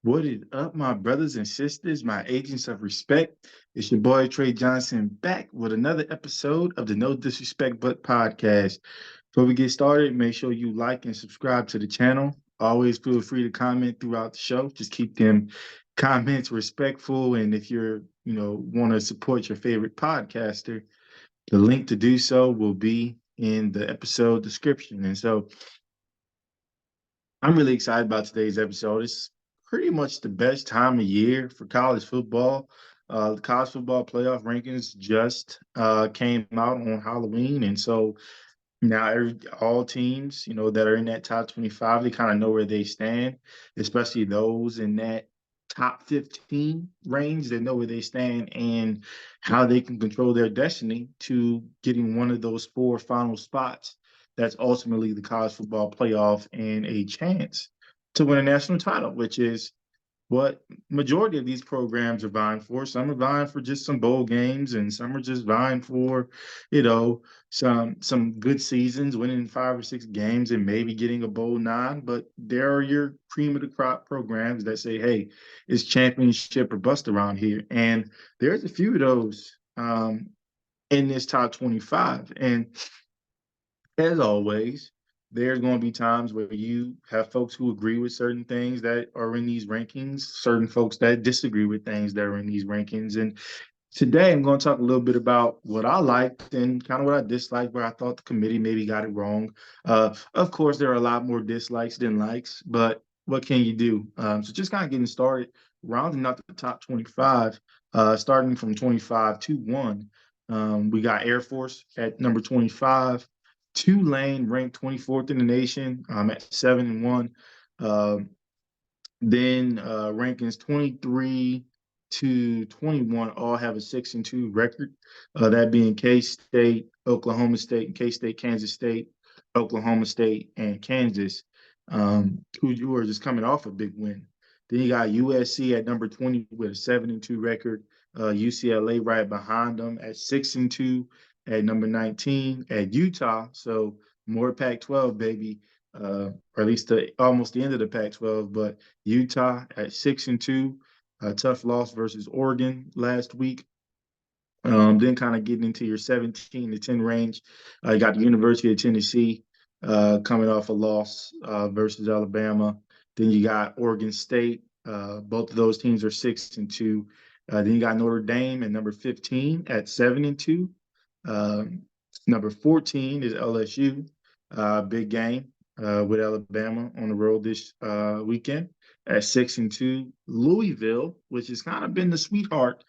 What is up, my brothers and sisters, my agents of respect? It's your boy Trey Johnson back with another episode of the No Disrespect But podcast. Before we get started, make sure you like and subscribe to the channel. Always feel free to comment throughout the show. Just keep them comments respectful. And if want to support your favorite podcaster, the link to do so will be in the episode description. And so I'm really excited about today's episode. It's pretty much the best time of year for college football. The college football playoff rankings just came out on Halloween, and so now all teams, that are in that top 25, they kind of know where they stand, especially those in that top 15 range. They know where they stand and how they can control their destiny to getting one of those four final spots. That's ultimately the college football playoff and a chance to win a national title, which is what majority of these programs are vying for. Some are vying for just some bowl games, and some are just vying for, some good seasons, winning 5 or 6 games, and maybe getting a bowl nine. But there are your cream of the crop programs that say, "Hey, it's championship or bust around here," and there's a few of those in this top 25. And as always, there's going to be times where you have folks who agree with certain things that are in these rankings, certain folks that disagree with things that are in these rankings. And today I'm going to talk a little bit about what I liked and kind of what I disliked, where I thought the committee maybe got it wrong. Of course, there are a lot more dislikes than likes, but what can you do? So just kind of getting started, rounding out the top 25, starting from 25 to 1. We got Air Force at number 25. Tulane ranked 24th in the nation at 7-1. Um, then rankings 23 to 21 all have a 6-2 record. That being K-State, Oklahoma State, and K-State, Kansas State, Oklahoma State, and Kansas, who are just coming off a big win. Then you got USC at number 20 with a 7-2 record. UCLA right behind them at 6-2 at number 19. At Utah, so more Pac-12, baby, or at least almost the end of the Pac-12. But Utah at 6-2, a tough loss versus Oregon last week. Then kind of getting into your 17 to 10 range, you got the University of Tennessee coming off a loss versus Alabama. Then you got Oregon State. Both of those teams are 6-2. Then you got Notre Dame at number 15 at 7-2. Number 14 is LSU. Big game with Alabama on the road this weekend at 6-2. Louisville, which has kind of been the sweetheart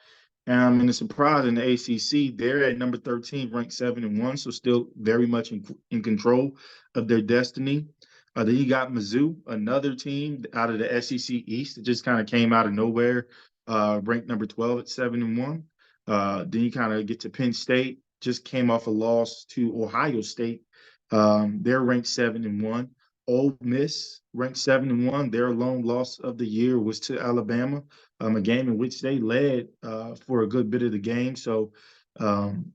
and a surprise in the ACC, they're at number 13, ranked 7-1, so still very much in control of their destiny. Then you got Mizzou, another team out of the SEC East that just kind of came out of nowhere, ranked number 12 at 7-1. Then you kind of get to Penn State, just came off a loss to Ohio State. They're ranked 7-1. Ole Miss ranked 7-1. Their lone loss of the year was to Alabama, a game in which they led for a good bit of the game. So um,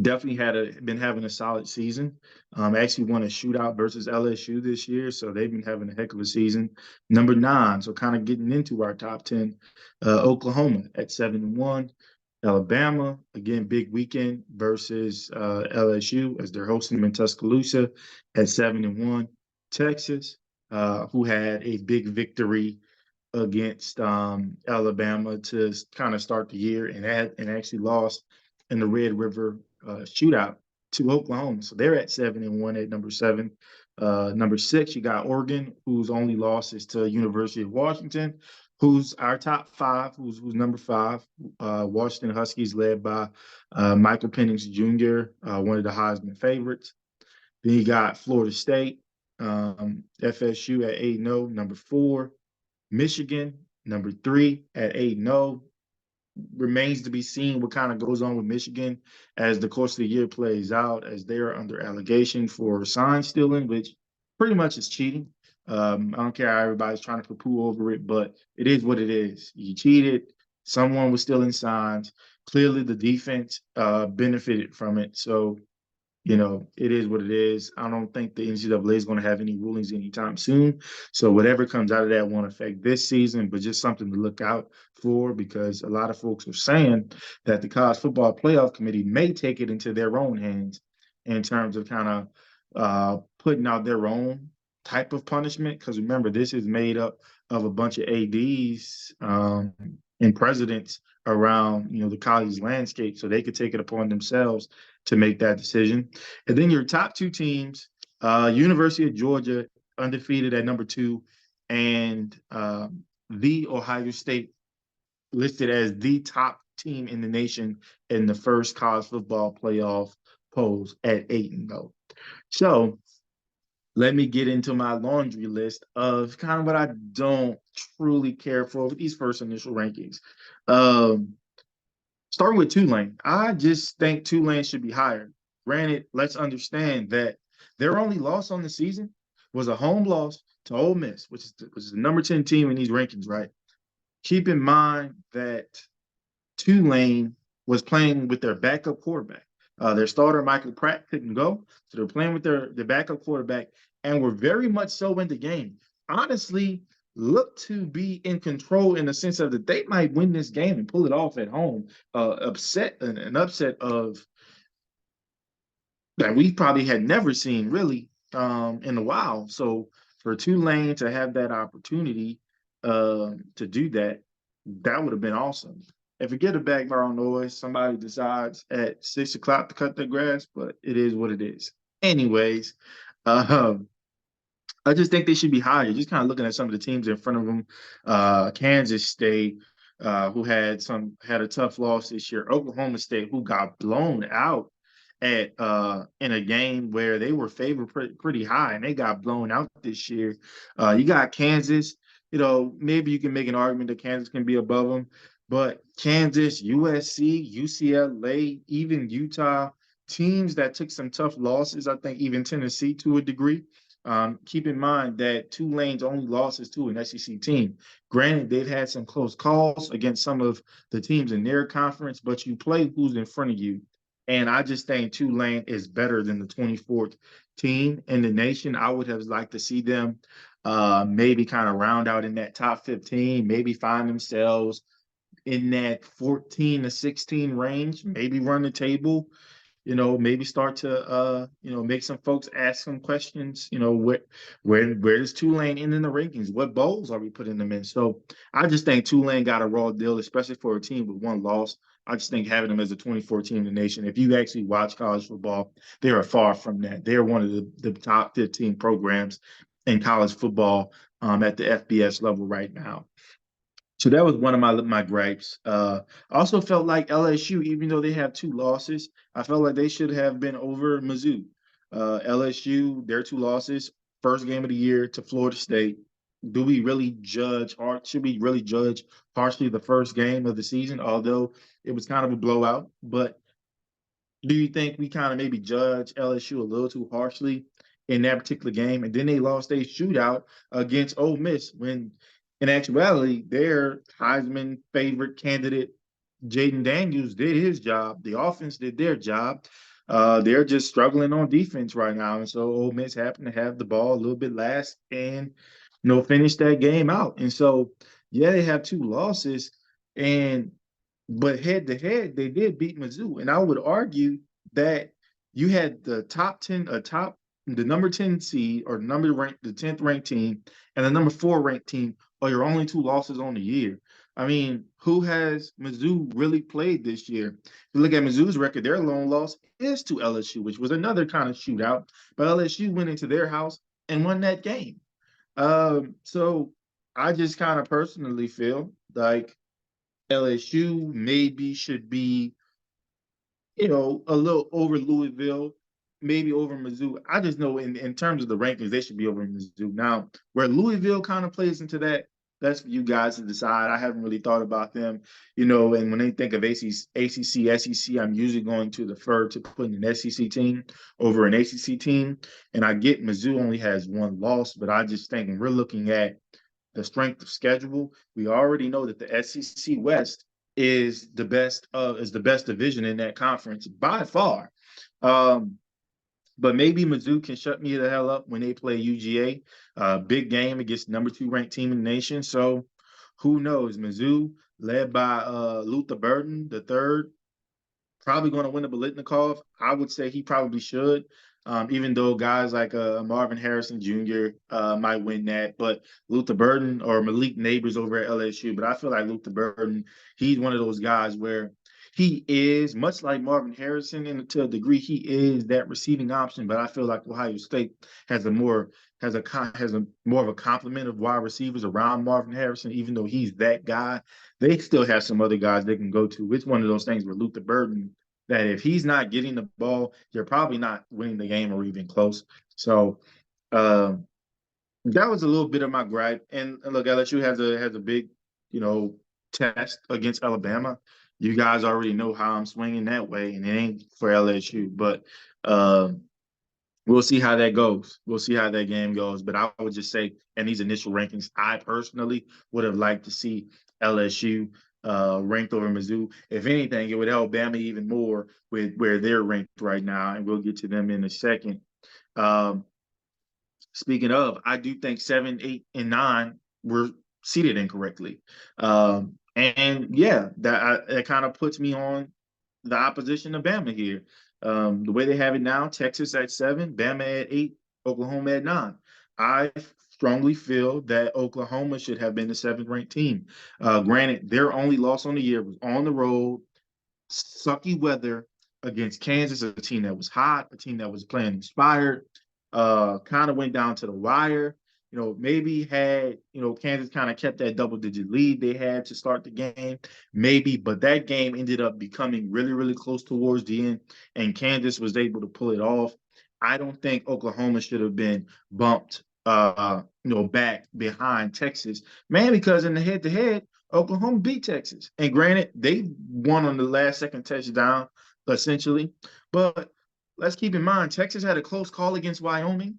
definitely been having a solid season. Actually won a shootout versus LSU this year, so they've been having a heck of a season. Number 9, so kind of getting into our top 10, Oklahoma at 7-1. Alabama, again, big weekend versus LSU as they're hosting them in Tuscaloosa at 7-1. Texas, who had a big victory against Alabama to kind of start the year and actually lost in the Red River shootout to Oklahoma. So they're at 7-1 at number 7. Number 6, you got Oregon, whose only loss is to University of Washington, who's our top 5, who's number 5. Washington Huskies led by Michael Penix Jr., one of the Heisman favorites. Then you got Florida State, FSU at 8-0, number 4. Michigan, number 3 at 8-0. Remains to be seen what kind of goes on with Michigan as the course of the year plays out, as they are under allegation for sign stealing, which pretty much is cheating. I don't care how everybody's trying to poo-poo over it, but it is what it is. You cheated. Someone was stealing signs. Clearly, the defense benefited from it. So It is what it is. I don't think the NCAA is going to have any rulings anytime soon. So whatever comes out of that won't affect this season, but just something to look out for because a lot of folks are saying that the College Football Playoff Committee may take it into their own hands in terms of kind of putting out their own type of punishment. Because remember, this is made up of a bunch of ADs and presidents around the college landscape, so they could take it upon themselves to make that decision. And then your top two teams, University of Georgia, undefeated at number 2, and the Ohio State listed as the top team in the nation in the first college football playoff polls at 8-0. So let me get into my laundry list of kind of what I don't truly care for with these first initial rankings. Um, Starting with Tulane, I just think Tulane should be higher. Granted, let's understand that their only loss on the season was a home loss to Ole Miss, which is the number 10 team in these rankings, right? Keep in mind that Tulane was playing with their backup quarterback. Their starter, Michael Pratt, couldn't go. So they're playing with their backup quarterback and were very much so in the game. Honestly, look to be in control in the sense of that they might win this game and pull it off at home. An upset of that we probably had never seen really in a while. So for Tulane to have that opportunity to do that, that would have been awesome. If we get a background noise, somebody decides at 6 o'clock to cut the grass, but it is what it is. Anyways, um, I just think they should be higher. Just kind of looking at some of the teams in front of them, Kansas State, who had a tough loss this year. Oklahoma State, who got blown out at in a game where they were favored pretty high, and they got blown out this year. You got Kansas. Maybe you can make an argument that Kansas can be above them, but Kansas, USC, UCLA, even Utah, teams that took some tough losses. I think even Tennessee to a degree. Keep in mind that Tulane's only losses to an SEC team. Granted, they've had some close calls against some of the teams in their conference, but you play who's in front of you. And I just think Tulane is better than the 24th team in the nation. I would have liked to see them maybe kind of round out in that top 15, maybe find themselves in that 14 to 16 range, maybe run the table, maybe start to make some folks ask some questions, where does Tulane end in the rankings? What bowls are we putting them in? So I just think Tulane got a raw deal, especially for a team with one loss. I just think having them as a 24 team in the nation, if you actually watch college football, they are far from that. They're one of the top 15 programs in college football at the FBS level right now. So that was one of my gripes. I also felt like LSU, even though they have 2 losses, I felt like they should have been over Mizzou. LSU, their 2 losses, first game of the year to Florida State. Do we really judge hard? Should we really judge harshly the first game of the season? Although it was kind of a blowout, but do you think we kind of maybe judge LSU a little too harshly in that particular game? And then they lost a shootout against Ole Miss when, in actuality, their Heisman favorite candidate, Jaden Daniels, did his job. The offense did their job. They're just struggling on defense right now. And so Ole Miss happened to have the ball a little bit last and, finish that game out. And so, yeah, they have 2 losses. But head to head, they did beat Mizzou. And I would argue that you had the number 10 seed or the 10th ranked team and the number 4 ranked team are your only 2 losses on the year. I mean, who has Mizzou really played this year? If you look at Mizzou's record, their lone loss is to LSU, which was another kind of shootout. But LSU went into their house and won that game. So I just kind of personally feel like LSU maybe should be, a little over Louisville, maybe over Mizzou. I just know in terms of the rankings, they should be over Mizzou. Now, where Louisville kind of plays into that, that's for you guys to decide. I haven't really thought about them, and when they think of ACC, SEC, I'm usually going to defer to putting an SEC team over an ACC team. And I get Mizzou only has 1 loss, but I just think when we're looking at the strength of schedule, we already know that the SEC West is the best division in that conference by far. Um, But maybe Mizzou can shut me the hell up when they play UGA. Big game against number 2 ranked team in the nation. So who knows? Mizzou, led by Luther Burden, the third, probably going to win the Biletnikoff. I would say he probably should, even though guys like Marvin Harrison Jr. Might win that. But Luther Burden or Malik Neighbors over at LSU. But I feel like Luther Burden, he's one of those guys where he is much like Marvin Harrison, and to a degree, he is that receiving option. But I feel like Ohio State has a more has a more of a complement of wide receivers around Marvin Harrison, even though he's that guy. They still have some other guys they can go to. It's one of those things where Luther Burden, that if he's not getting the ball, you're probably not winning the game or even close. So uh, that was a little bit of my gripe. And look, LSU has a big, you know, test against Alabama. You guys already know how I'm swinging that way, and it ain't for LSU. But uh, we'll see how that goes. We'll see how that game goes. But I would just say, in these initial rankings, I personally would have liked to see LSU ranked over Mizzou. If anything, it would help Bama even more with where they're ranked right now, and we'll get to them in a second. Um, Speaking of, I do think 7, 8, and 9 were seated incorrectly. And yeah, that kind of puts me on the opposition of Bama here. The way they have it now, Texas at 7, Bama at 8, Oklahoma at 9. I strongly feel that Oklahoma should have been the 7th ranked team. Granted, their only loss on the year was on the road, sucky weather against Kansas, a team that was hot, a team that was playing inspired. Kind of went down to the wire. Maybe had, Kansas kind of kept that double-digit lead they had to start the game, maybe, but that game ended up becoming really, really close towards the end, and Kansas was able to pull it off. I don't think Oklahoma should have been bumped, back behind Texas, man, because in the head-to-head, Oklahoma beat Texas. And granted, they won on the last second touchdown, essentially. But let's keep in mind, Texas had a close call against Wyoming.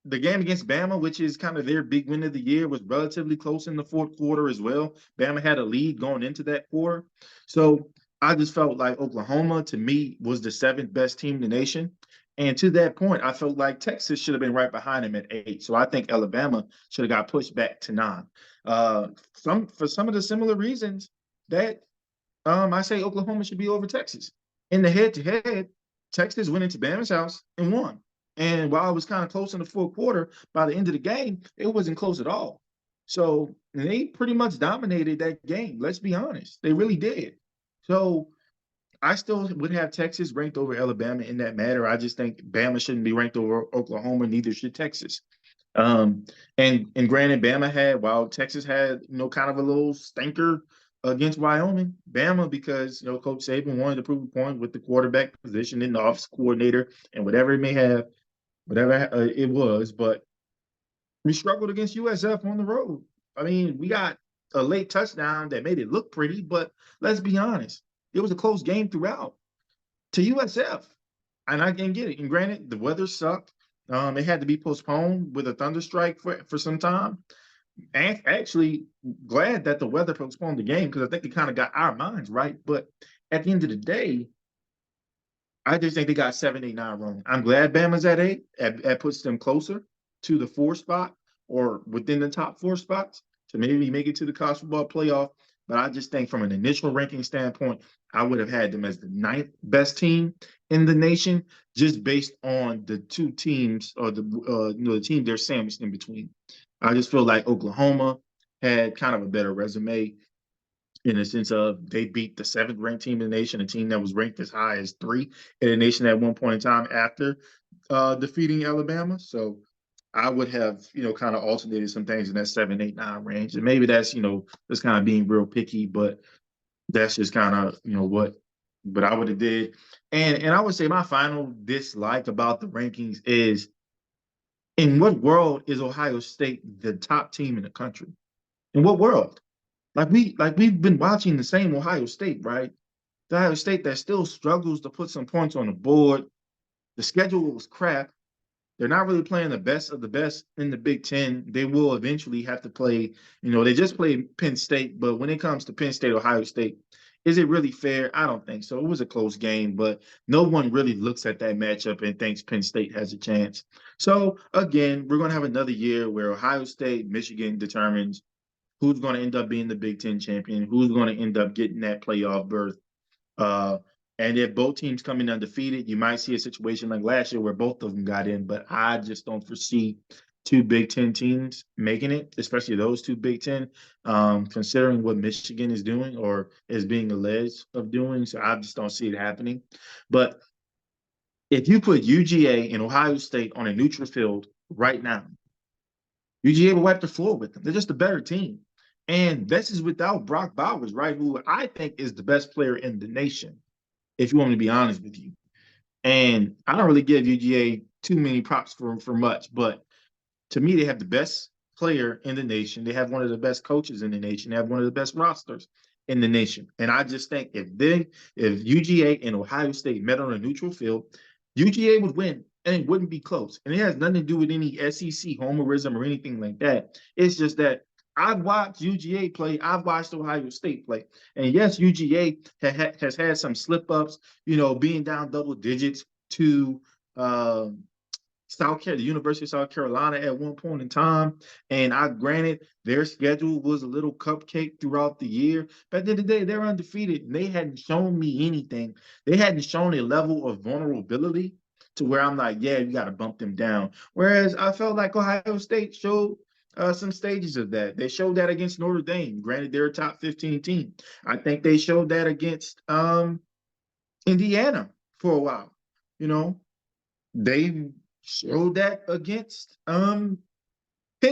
The game against Bama, which is kind of their big win of the year, was relatively close in the fourth quarter as well. Bama had a lead going into that quarter. So I just felt like Oklahoma, to me, was the 7th best team in the nation. And to that point, I felt like Texas should have been right behind them at 8. So I think Alabama should have got pushed back to 9. For some of the similar reasons that I say Oklahoma should be over Texas. In the head-to-head, Texas went into Bama's house and won. And while it was kind of close in the fourth quarter, by the end of the game, it wasn't close at all. So they pretty much dominated that game. Let's be honest. They really did. So I still would have Texas ranked over Alabama in that matter. I just think Bama shouldn't be ranked over Oklahoma, neither should Texas. Um, and granted, Bama had, while Texas had, kind of a little stinker against Wyoming, Bama, because Coach Saban wanted to prove a point with the quarterback position and the office coordinator and whatever it may have, whatever it was, but we struggled against USF on the road. I mean, we got a late touchdown that made it look pretty, but let's be honest, it was a close game throughout to USF. And I can get it. And granted, the weather sucked. It had to be postponed with a thunderstrike for some time. And actually, glad that the weather postponed the game, because I think it kind of got our minds right. But at the end of the day, I just think they got 7, 8, 9 wrong. I'm glad Bama's at 8. That puts them closer to the 4 spot or within the top 4 spots to maybe make it to the college football playoff. But I just think from an initial ranking standpoint, I would have had them as the 9th best team in the nation, just based on the two teams, or the team they're sandwiched in between. I just feel like Oklahoma had kind of a better resume, in the sense of they beat the 7th ranked team in the nation, a team that was ranked as high as 3 in the nation at one point in time after defeating Alabama. So I would have, kind of alternated some things in that 7, 8, 9 range. And maybe that's, just kind of being real picky, but that's just kind of, what I would have did. And I would say my final dislike about the rankings is, in what world is Ohio State the top team in the country? In what world? We've been watching the same Ohio State, right? The Ohio State that still struggles to put some points on the board. The schedule was crap. They're not really playing the best of the best in the Big Ten. They will eventually have to play, they just played Penn State, but when it comes to Penn State, Ohio State, Is it really fair? I don't think so. It was a close game, but no one really looks at that matchup and thinks Penn State has a chance. So again, we're going to have another year where Ohio State, Michigan determines who's going to end up being the Big Ten champion, who's going to end up getting that playoff berth. Uh, and if both teams come in undefeated, you might see a situation like last year where both of them got in. But I just don't foresee two Big Ten teams making it, especially those two Big Ten, considering what Michigan is doing or is being alleged of doing. So I just don't see it happening. But if you put UGA and Ohio State on a neutral field right now, UGA will wipe the floor with them. They're just a better team. And this is without Brock Bowers, right? Who I think is the best player in the nation, if you want me to be honest with you. And I don't really give UGA too many props for much, but to me, they have the best player in the nation. They have one of the best coaches in the nation. They have one of the best rosters in the nation. And I just think if UGA and Ohio State met on a neutral field, UGA would win and it wouldn't be close. And it has nothing to do with any SEC homerism or anything like that. It's just that I've watched UGA play. I've watched Ohio State play. And yes, UGA has had some slip ups, being down double digits to the University of South Carolina at one point in time. And I granted their schedule was a little cupcake throughout the year. But at the end of the day, they're undefeated. And they hadn't shown me anything. They hadn't shown a level of vulnerability to where I'm like, yeah, you got to bump them down. Whereas I felt like Ohio State showed some stages of that. They showed that against Notre Dame. Granted, they're a top 15 team. I think they showed that against Indiana for a while. You know, they showed that against Penn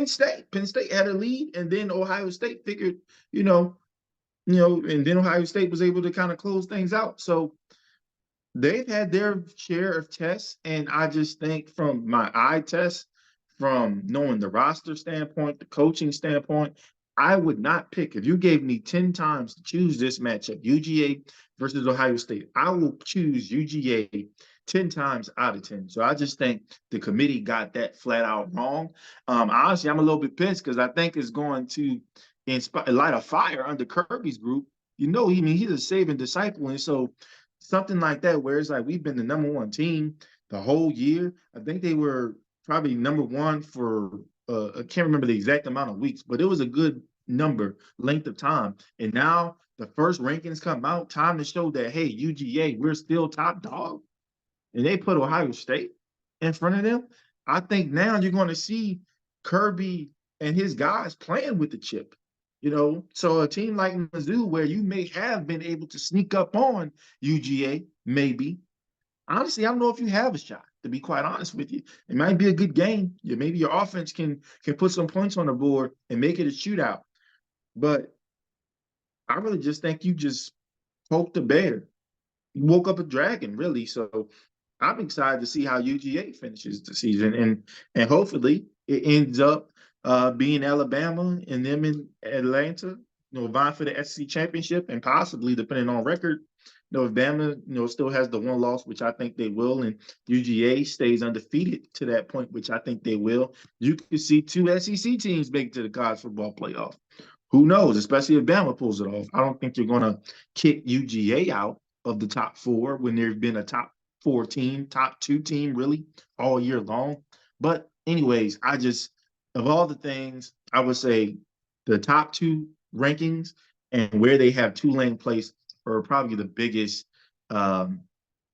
State. Penn State had a lead, and then Ohio State figured, and then Ohio State was able to kind of close things out. So they've had their share of tests, and I just think from my eye test, from knowing the roster standpoint, the coaching standpoint, I would not pick. If you gave me 10 times to choose this matchup, UGA versus Ohio State, I will choose UGA 10 times out of 10. So I just think the committee got that flat out wrong. Honestly, I'm a little bit pissed because I think it's going to light a fire under Kirby's group. He's a saving disciple. And so something like that, where it's like we've been the number one team the whole year. I think they were probably number one for I can't remember the exact amount of weeks, but it was a good length of time. And now the first rankings come out, time to show that, hey, UGA, we're still top dog. And they put Ohio State in front of them. I think now you're going to see Kirby and his guys playing with the chip. So a team like Mizzou, where you may have been able to sneak up on UGA, maybe. Honestly, I don't know if you have a shot, to be quite honest with you. It might be a good game. Maybe your offense can put some points on the board and make it a shootout. But I really just think you just poked a bear. You woke up a dragon, really. So I'm excited to see how UGA finishes the season, and hopefully it ends up being Alabama and them in Atlanta, vying for the SEC championship, and possibly, depending on record, if Bama, still has the one loss, which I think they will, and UGA stays undefeated to that point, which I think they will, you could see two SEC teams make it to the college football playoff. Who knows? Especially if Bama pulls it off. I don't think you're going to kick UGA out of the top four when there's been a top four team, top two team, really, all year long. But anyways, of all the things, I would say the top two rankings and where they have Tulane placed are probably the biggest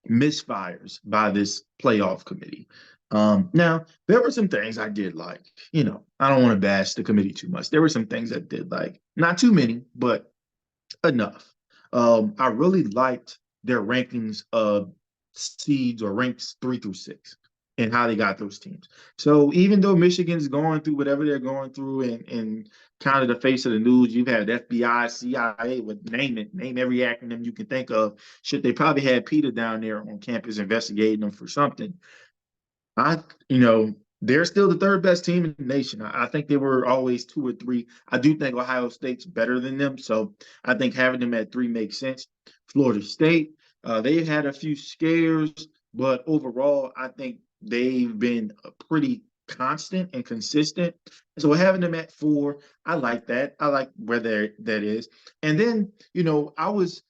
misfires by this playoff committee. Now, there were some things I did like. I don't want to bash the committee too much. There were some things I did like. Not too many, but enough. I really liked their rankings of seeds or ranks 3 through 6 and how they got those teams. So even though Michigan's going through whatever they're going through and kind of the face of the news, you've had FBI, CIA, name every acronym you can think of. Shit, they probably had Peter down there on campus investigating them for something. They're still the third best team in the nation. I think they were always 2 or 3. I do think Ohio State's better than them, so I think having them at 3 makes sense. Florida State, they've had a few scares, but overall, I think they've been pretty constant and consistent. So having them at 4, I like that. I like where that is. And then, I was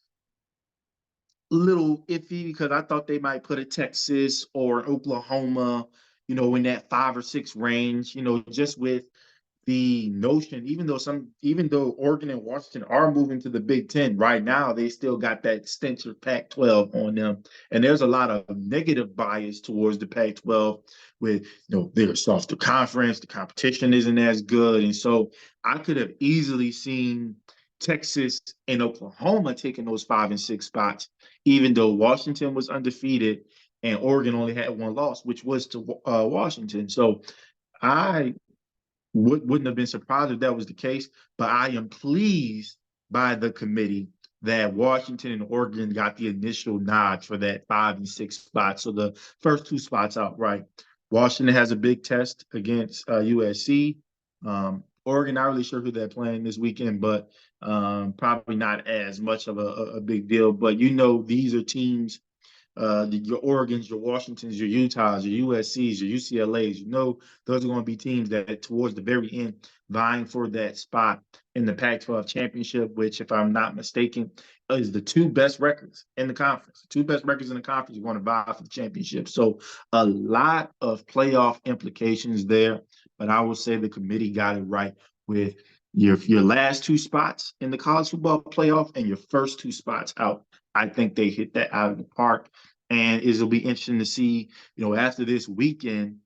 little iffy because I thought they might put a Texas or an Oklahoma, in that 5 or 6 range, just with the notion, even though Oregon and Washington are moving to the Big Ten right now, they still got that stench of Pac-12 on them, and there's a lot of negative bias towards the Pac-12 with they're a softer conference, the competition isn't as good, and so I could have easily seen Texas and Oklahoma taking those 5 and 6 spots, even though Washington was undefeated and Oregon only had one loss, which was to Washington. So I wouldn't have been surprised if that was the case, but I am pleased by the committee that Washington and Oregon got the initial nod for that 5 and 6 spots. So the first 2 spots outright. Washington has a big test against USC. Oregon, not really sure who they're playing this weekend, but probably not as much of a big deal. But these are teams, your Oregons, your Washingtons, your Utahs, your USCs, your UCLAs. Those are going to be teams that towards the very end vying for that spot in the Pac-12 championship, which, if I'm not mistaken, is the 2 best records in the conference. The 2 best records in the conference are going to vie for the championship. So a lot of playoff implications there, but I would say the committee got it right with your last 2 spots in the college football playoff and your first 2 spots out. I think they hit that out of the park. And it'll be interesting to see, after this weekend,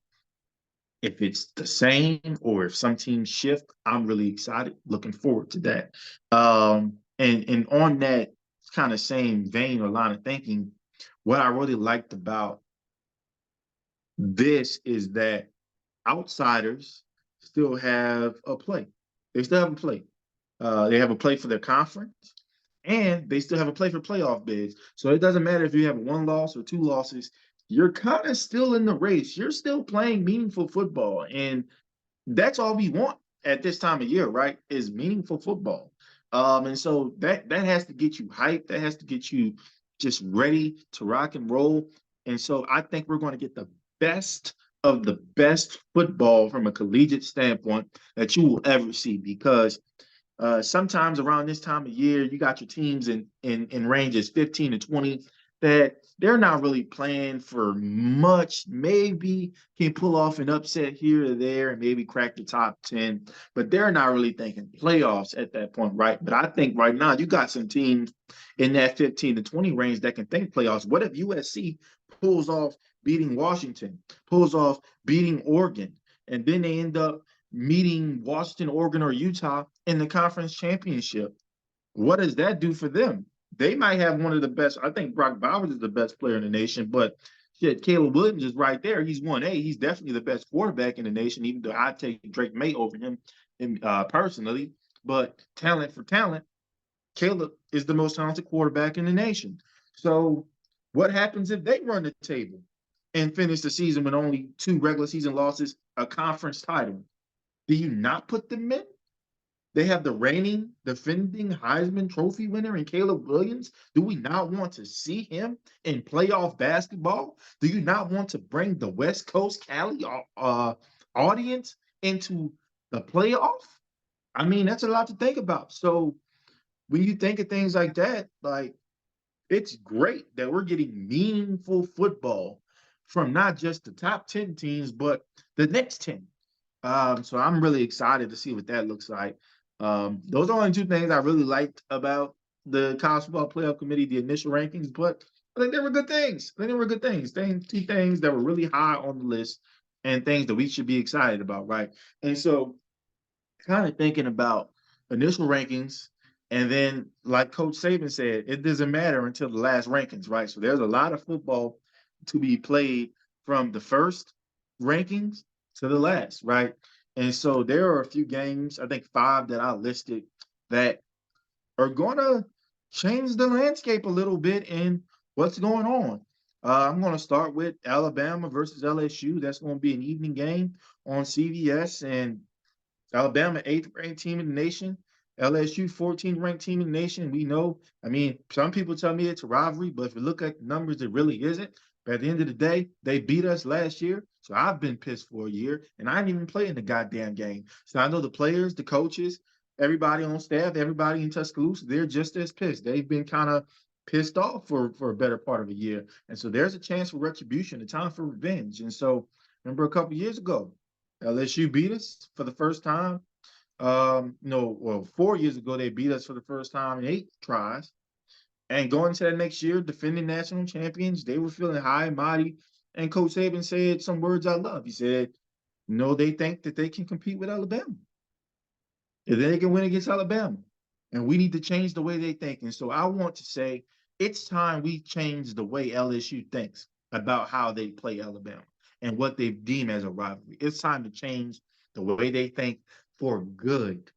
if it's the same or if some teams shift. I'm really excited, looking forward to that. And on that kind of same vein or line of thinking, what I really liked about this is that outsiders still have a play. They still have a play. They have a play for their conference, and they still have a play for playoff bids. So it doesn't matter if you have 1 loss or 2 losses. You're kind of still in the race. You're still playing meaningful football, and that's all we want at this time of year, right? Is meaningful football. And so that has to get you hyped. That has to get you just ready to rock and roll. And so I think we're going to get the best of the best football from a collegiate standpoint that you will ever see, because sometimes around this time of year, you got your teams in ranges 15 to 20 that they're not really playing for much. Maybe can pull off an upset here or there and maybe crack the top 10, but they're not really thinking playoffs at that point, right? But I think right now you got some teams in that 15 to 20 range that can think playoffs. What if USC pulls off beating Washington, pulls off beating Oregon, and then they end up meeting Washington, Oregon, or Utah in the conference championship? What does that do for them? They might have one of the best. I think Brock Bowers is the best player in the nation, but shit, Caleb Williams is right there. He's 1A. He's definitely the best quarterback in the nation, even though I take Drake May over him personally. But talent for talent, Caleb is the most talented quarterback in the nation. So what happens if they run the table and finish the season with only 2 regular season losses, a conference title? Do you not put them in? They have the reigning, defending Heisman Trophy winner in Caleb Williams. Do we not want to see him in playoff basketball? Do you not want to bring the West Coast Cali audience into the playoff? I mean, that's a lot to think about. So when you think of things like that, like, it's great that we're getting meaningful football from not just the top 10 teams, but the next 10. So I'm really excited to see what that looks like. Those are only 2 things I really liked about the college football playoff committee, the initial rankings, but I think they were good things. I think they were good things. 2 things that were really high on the list and things that we should be excited about, right? And so kind of thinking about initial rankings, and then like Coach Saban said, it doesn't matter until the last rankings, right? So there's a lot of football to be played from the first rankings to the last, right? And so there are a few games, I think 5 that I listed, that are going to change the landscape a little bit in what's going on. I'm going to start with Alabama versus LSU. That's going to be an evening game on CBS, and Alabama, 8th ranked team in the nation. LSU, 14th ranked team in the nation. We know, I mean, some people tell me it's a rivalry, but if you look at the numbers, it really isn't. But at the end of the day, they beat us last year. So I've been pissed for a year, and I didn't even play in the goddamn game. So I know the players, the coaches, everybody on staff, everybody in Tuscaloosa, they're just as pissed. They've been kind of pissed off for a better part of a year. And so there's a chance for retribution, a time for revenge. And so remember a couple years ago, LSU beat us for the first time. No, well, 4 years ago they beat us for the first time in 8 tries. And going into that next year, defending national champions, they were feeling high and mighty. And Coach Saban said some words I love. He said, no, they think that they can compete with Alabama. If they can win against Alabama. And we need to change the way they think. And so I want to say it's time we change the way LSU thinks about how they play Alabama and what they deem as a rivalry. It's time to change the way they think for good.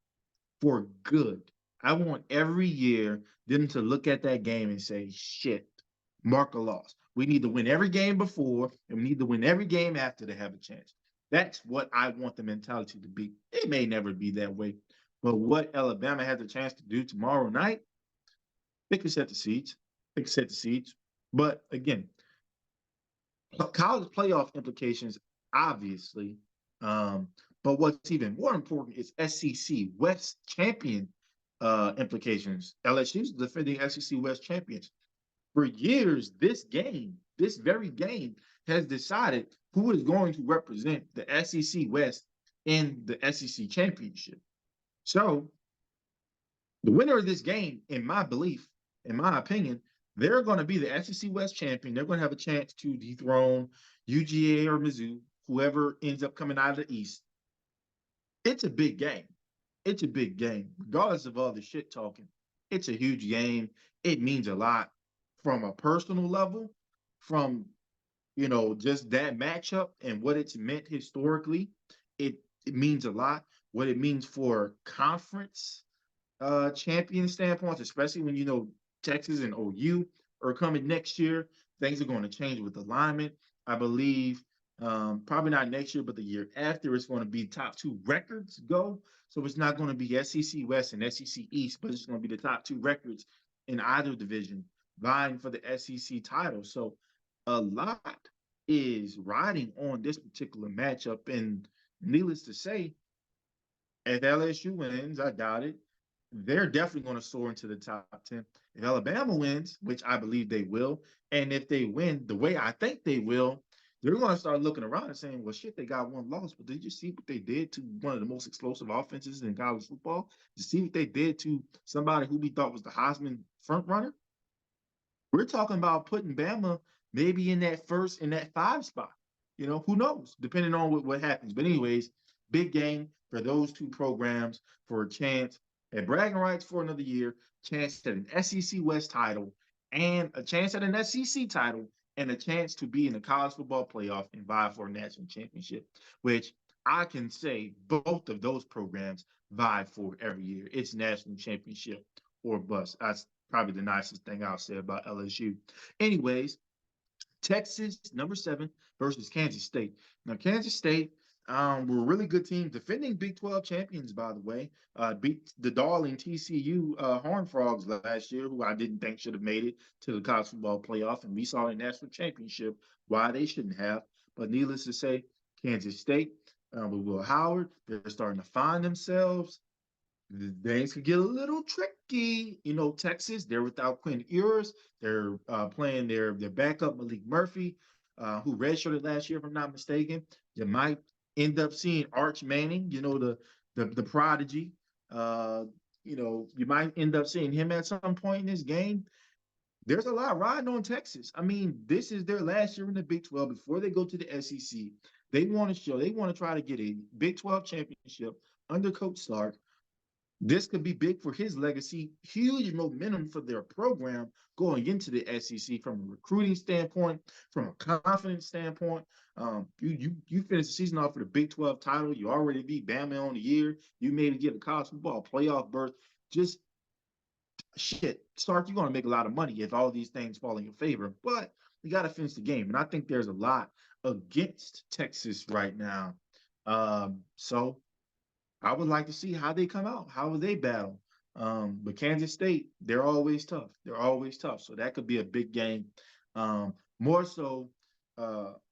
For good. I want every year them to look at that game and say, shit, mark a loss. We need to win every game before, and we need to win every game after to have a chance. That's what I want the mentality to be. It may never be that way, but what Alabama has a chance to do tomorrow night, they can set the seeds. They can set the seeds. But again, college playoff implications, obviously. Um, but what's even more important is SEC West champion implications. LSU's defending SEC West champions. For years, this very game, has decided who is going to represent the SEC West in the SEC championship. So the winner of this game, in my belief, in my opinion, they're going to be the SEC West champion. They're going to have a chance to dethrone UGA or Mizzou, whoever ends up coming out of the East. It's a big game. It's a big game, regardless of all the shit talking. It's a huge game. It means a lot from a personal level, from just that matchup and what it's meant historically. It means a lot. What it means for conference champion standpoints, especially when Texas and OU are coming next year. Things are going to change with alignment. I believe probably not next year, but the year after, it's going to be top two records go. So it's not going to be SEC West and SEC East, but it's going to be the top two records in either division vying for the SEC title. So a lot is riding on this particular matchup. And needless to say, if LSU wins, I doubt it, they're definitely going to soar into the top 10. If Alabama wins, which I believe they will, and if they win the way I think they will, they're going to start looking around and saying, well, shit, they got one loss, but did you see what they did to one of the most explosive offenses in college football? Did you see what they did to somebody who we thought was the Heisman front runner? We're talking about putting Bama maybe in that 5 spot. Who knows, depending on what happens. But anyways, big game for those two programs for a chance at bragging rights for another year, chance at an SEC West title, and a chance at an SEC title, and a chance to be in the college football playoff and vie for a national championship, which I can say both of those programs vie for every year. It's national championship or bust. That's probably the nicest thing I'll say about LSU. Anyways, Texas, number 7, versus Kansas State. Now, Kansas State were a really good team, defending Big 12 champions, by the way. Beat the darling TCU Horned Frogs last year, who I didn't think should have made it to the college football playoff. And we saw a national championship why they shouldn't have. But needless to say, Kansas State with Will Howard, they're starting to find themselves. Things could get a little tricky. Texas, they're without Quinn Ewers. They're playing their backup, Malik Murphy, who redshirted last year, if I'm not mistaken. You might end up seeing Arch Manning, the prodigy. You might end up seeing him at some point in this game. There's a lot riding on Texas. I mean, this is their last year in the Big 12 before they go to the SEC. They want to try to get a Big 12 championship under Coach Sark. This could be big for his legacy, huge momentum for their program going into the SEC from a recruiting standpoint, from a confidence standpoint. You finish the season off with a Big 12 title. You already beat Bama on the year. You maybe get a college football playoff berth. Just shit, Stark, you're going to make a lot of money if all these things fall in your favor. But you got to finish the game. And I think there's a lot against Texas right now. So I would like to see how they come out. How will they battle? But Kansas State, they're always tough. They're always tough. So that could be a big game. More so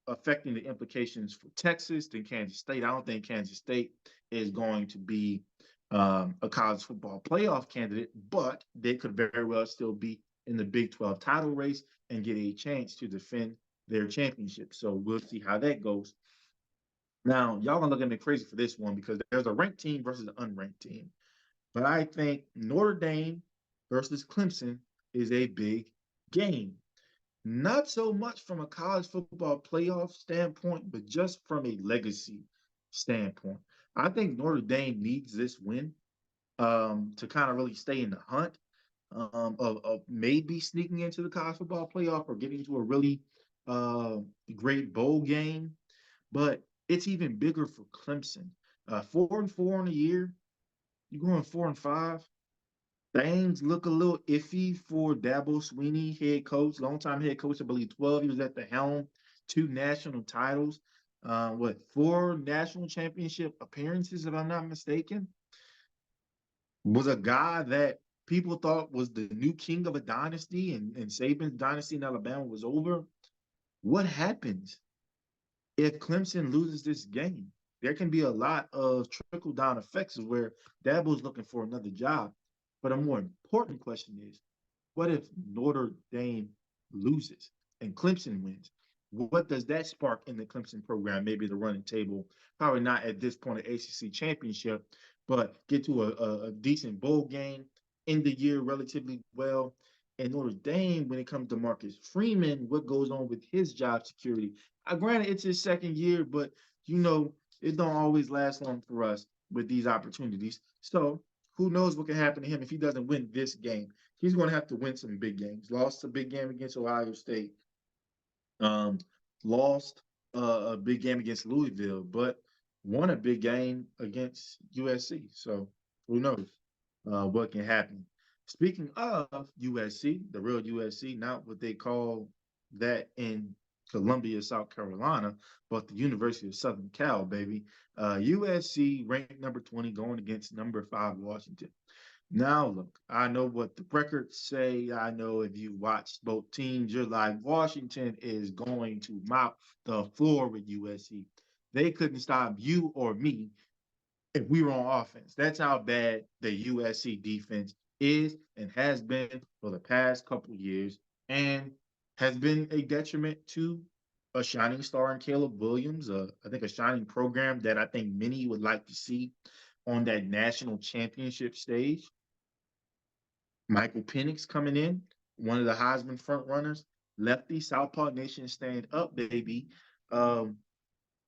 affecting the implications for Texas than Kansas State. I don't think Kansas State is going to be a college football playoff candidate, but they could very well still be in the Big 12 title race and get a chance to defend their championship. So we'll see how that goes. Now, y'all gonna look at me crazy for this one because there's a ranked team versus an unranked team. But I think Notre Dame versus Clemson is a big game. Not so much from a college football playoff standpoint, but just from a legacy standpoint. I think Notre Dame needs this win to kind of really stay in the hunt of maybe sneaking into the college football playoff or getting to a really uh, great bowl game. But it's even bigger for Clemson. 4-4 in a year, you're going 4-5. Things look a little iffy for Dabo Swinney, head coach, longtime head coach. I believe 12. He was at the helm, 2 national titles, what 4 national championship appearances, if I'm not mistaken. Was a guy that people thought was the new king of a dynasty, and Saban's dynasty in Alabama was over. What happens if Clemson loses this game? There can be a lot of trickle down effects of where Dabo's looking for another job. But a more important question is, what if Notre Dame loses and Clemson wins? What does that spark in the Clemson program? Maybe the running table, probably not at this point of ACC championship, but get to a decent bowl game, end the year relatively well. And Notre Dame, when it comes to Marcus Freeman, what goes on with his job security? Granted, it's his second year, but it don't always last long for us with these opportunities. So who knows what can happen to him if he doesn't win this game? He's going to have to win some big games. Lost a big game against Ohio State. Um, Lost a big game against Louisville, but won a big game against USC. So who knows what can happen? Speaking of USC, the real USC, not what they call that in Columbia, South Carolina, but the University of Southern Cal, baby. USC ranked number 20 going against number 5 Washington. Now, look, I know what the records say. I know if you watch both teams, you're like, Washington is going to mop the floor with USC. They couldn't stop you or me if we were on offense. That's how bad the USC defense is and has been for the past couple years and has been a detriment to a shining star in Caleb Williams, I think a shining program that I think many would like to see on that national championship stage. Michael Penix coming in, one of the Heisman front runners, lefty, Southpaw Nation stand up, baby. Um,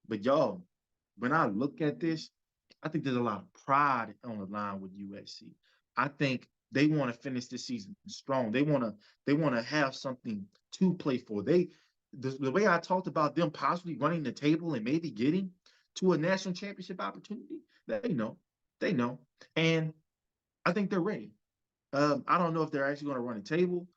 but y'all, when I look at this, I think there's a lot of pride on the line with USC. I think they want to finish this season strong. They want to have something to play for. The way I talked about them possibly running the table and maybe getting to a national championship opportunity, they know, and I think they're ready. I don't know if they're actually going to run a table,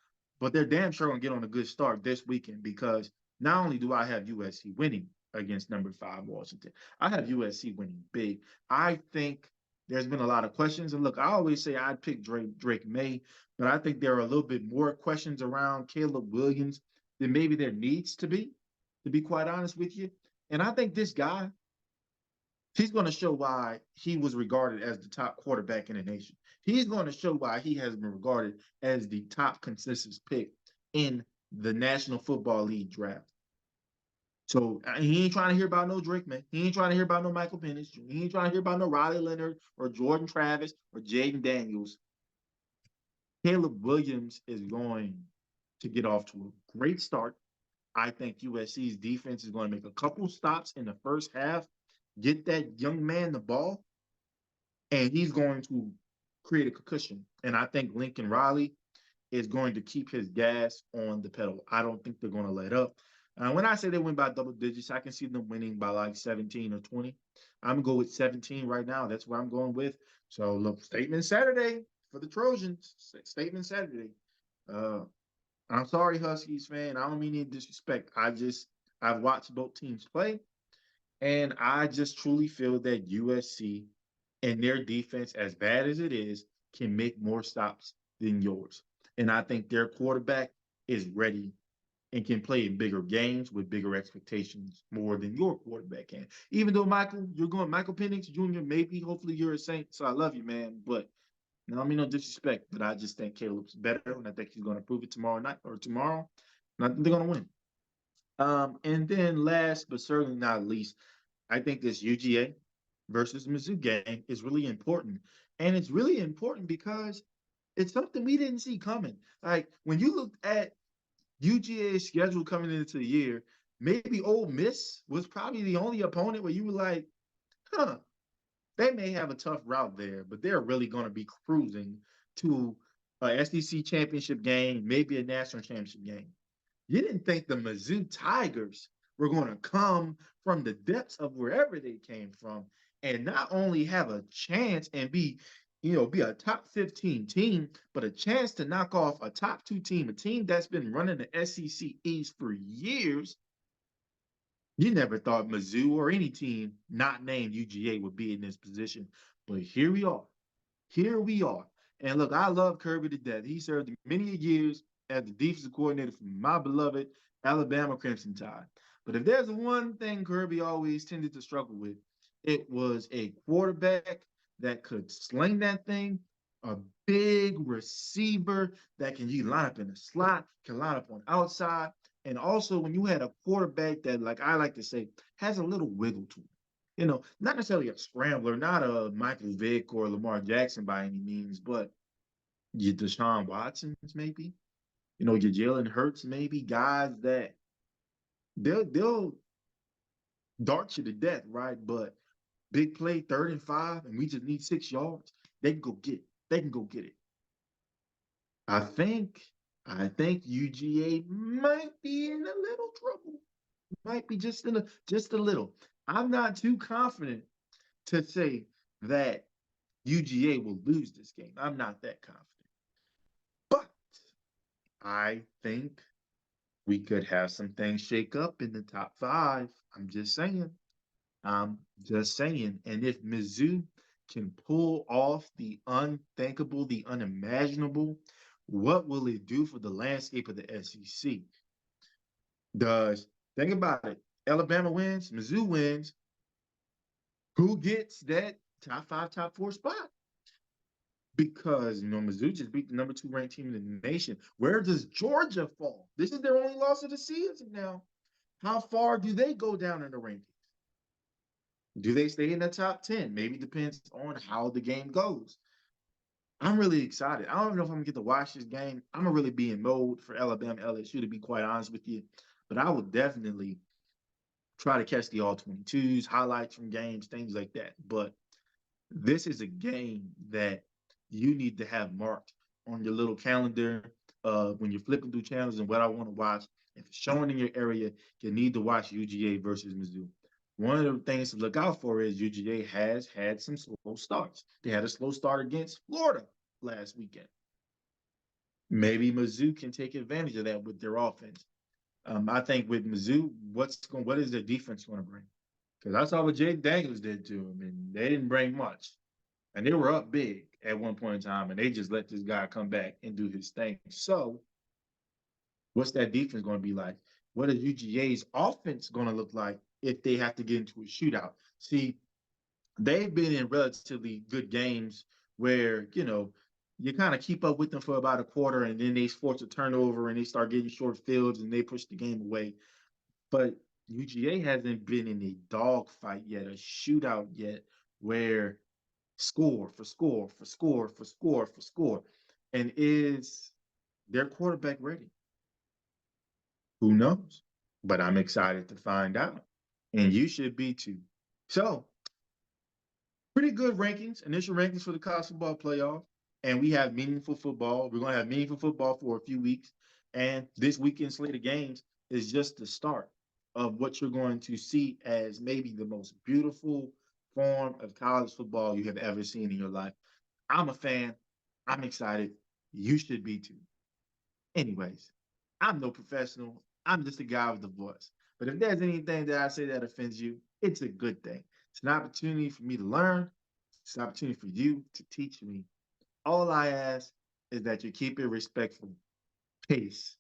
but they're damn sure going to get on a good start this weekend because not only do I have USC winning against number 5 Washington, I have USC winning big. I think there's been a lot of questions, and look, I always say I'd pick Drake May, but I think there are a little bit more questions around Caleb Williams than maybe there needs to be quite honest with you. And I think this guy, he's going to show why he was regarded as the top quarterback in the nation. He's going to show why he has been regarded as the top consensus pick in the National Football League draft. So he ain't trying to hear about no Drake, man. He ain't trying to hear about no Michael Penix. He ain't trying to hear about no Riley Leonard or Jordan Travis or Jaden Daniels. Caleb Williams is going to get off to a great start. I think USC's defense is going to make a couple stops in the first half, get that young man the ball, and he's going to create a concussion. And I think Lincoln Riley is going to keep his gas on the pedal. I don't think they're going to let up. When I say they win by double digits, I can see them winning by like 17 or 20. I'm going to go with 17 right now. That's what I'm going with. So, look, statement Saturday for the Trojans. Statement Saturday. I'm sorry, Huskies fan. I don't mean any disrespect. I've watched both teams play, and I just truly feel that USC and their defense, as bad as it is, can make more stops than yours. And I think their quarterback is ready and can play in bigger games with bigger expectations more than your quarterback can. Even though Michael Penix Jr., maybe, hopefully you're a Saint, so I love you, man. But I don't mean no disrespect, but I just think Caleb's better, and I think he's going to prove it tomorrow night or tomorrow. And I think they're going to win. And then last but certainly not least, I think this UGA versus Mizzou game is really important. And it's really important because it's something we didn't see coming. Like when you looked at UGA's schedule coming into the year, maybe Ole Miss was probably the only opponent where you were like, huh, they may have a tough route there, but they're really going to be cruising to a SEC championship game, maybe a national championship game. You didn't think the Mizzou Tigers were going to come from the depths of wherever they came from and not only have a chance and be a top 15 team, but a chance to knock off a top two team, a team that's been running the SEC East for years. You never thought Mizzou or any team not named UGA would be in this position. But here we are. Here we are. And look, I love Kirby to death. He served many years as the defensive coordinator for my beloved Alabama Crimson Tide. But if there's one thing Kirby always tended to struggle with, it was a quarterback that could sling that thing, a big receiver that can you line up in the slot, can line up on outside. And also when you had a quarterback that, like I like to say, has a little wiggle to him. Not necessarily a scrambler, not a Michael Vick or Lamar Jackson by any means, but your Deshaun Watsons, maybe, your Jalen Hurts, maybe guys that they'll dart you to death, right? But big play, 3rd and 5, and we just need 6 yards. They can go get it. They can go get it. I think, I think UGA might be in a little trouble. Might be just a little. I'm not too confident to say that UGA will lose this game. I'm not that confident. But I think we could have some things shake up in the top 5. I'm just saying. I'm just saying. And if Mizzou can pull off the unthinkable, the unimaginable, what will it do for the landscape of the SEC? Does think about it. Alabama wins, Mizzou wins. Who gets that top 5, top 4 spot? Because Mizzou just beat the number 2 ranked team in the nation. Where does Georgia fall? This is their only loss of the season now. How far do they go down in the rankings? Do they stay in the top 10? Maybe depends on how the game goes. I'm really excited. I don't know if I'm gonna get to watch this game. I'm gonna really be in mode for Alabama LSU, to be quite honest with you. But I will definitely try to catch the all 22s, highlights from games, things like that. But this is a game that you need to have marked on your little calendar when you're flipping through channels and what I want to watch. If it's showing in your area, you need to watch UGA versus Mizzou. One of the things to look out for is UGA has had some slow starts. They had a slow start against Florida last weekend. Maybe Mizzou can take advantage of that with their offense. I think with Mizzou, what is their defense going to bring? Because I saw what Jake Daniels did to him, and they didn't bring much. And they were up big at one point in time, and they just let this guy come back and do his thing. So, what's that defense going to be like? What is UGA's offense going to look like if they have to get into a shootout? See, they've been in relatively good games where, you kind of keep up with them for about a quarter, and then they force a turnover and they start getting short fields and they push the game away. But UGA hasn't been in a dogfight yet, a shootout yet, where score for score for score for score for score. And is their quarterback ready? Who knows? But I'm excited to find out. And you should be too. So, pretty good rankings, initial rankings for the college football playoff. And we have meaningful football. We're going to have meaningful football for a few weeks. And this weekend slate of games is just the start of what you're going to see as maybe the most beautiful form of college football you have ever seen in your life. I'm a fan. I'm excited. You should be too. Anyways, I'm no professional. I'm just a guy with a voice. But if there's anything that I say that offends you, it's a good thing. It's an opportunity for me to learn. It's an opportunity for you to teach me. All I ask is that you keep it respectful. Peace.